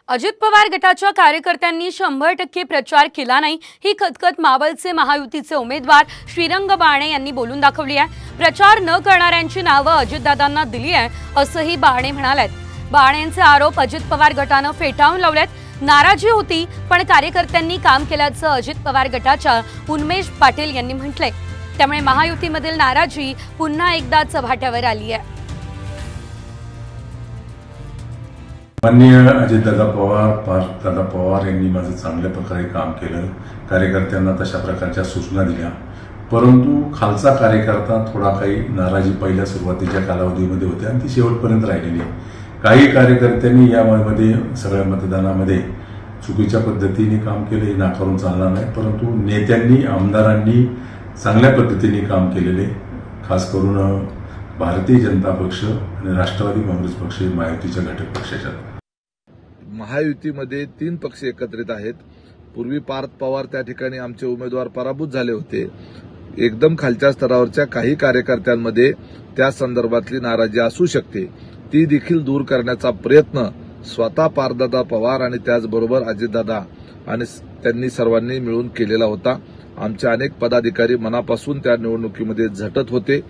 अजित पवार गटाच्या कार्यकर्त्यांनी 100% प्रचार केला नाही ही खतखत मावळचे महायुतीचे उमेदवार श्रीरंग बारणे यांनी बोलून दाखवली आहे। प्रचार न करणाऱ्यांची नावे अजितदादांना दिली आहे असंही बारणे म्हणालेत। बारणेंचे आरोप अजित पवार गटाने फेटाळून लावलेत। नाराजी होती पण कार्यकर्त्यांनी काम केल्याचं अजित पवार गटाच्या उन्मेष पाटील यांनी म्हटलंय। त्यामुळे महायुतीमधील नाराजी पुन्हा एकदा चव्हाट्यावर आली आहे। माननीय अजितदादा पवार पार्थदादा पवार यांनी माझं चांगल्या प्रकारे काम केलं। कार्यकर्त्यांना तशा प्रकारच्या सूचना दिल्या, परंतु खालचा कार्यकर्ता थोडा काही नाराजी पहिल्या सुरुवातीच्या कालावधीमध्ये होती आणि ती शेवटपर्यंत राहिलेली आहे। काही कार्यकर्त्यांनी यामध्ये सगळ्या मतदानामध्ये चुकीच्या पद्धतीने काम केले हे नाकारून चालणार नाही, परंतु नेत्यांनी आमदारांनी चांगल्या पद्धतीने काम केलेले, खास करून भारतीय जनता पक्ष आणि राष्ट्रवादी काँग्रेस पक्ष महायुतीच्या घटक पक्षाच्या महायुतीमध्ये 3 पक्ष एकत्रित आहेत। पूर्वी पार्थ पवार त्या ठिकाणी आमचे उमेदवार पराभूत झाले होते। एकदम खालच्या स्तरावरच्या काही कार्यकर्त्यांमध्ये त्या संदर्भातली नाराजी असू शकते, ती देखील दूर करण्याचा प्रयत्न स्वतः पार्थदादा पवार आणि त्याचबरोबर अजितदादा आणि त्यांनी सर्वांनी मिळून केलेला होता। आमचे अनेक पदाधिकारी मनापासून त्या निवडणुकीमध्ये झटत होते।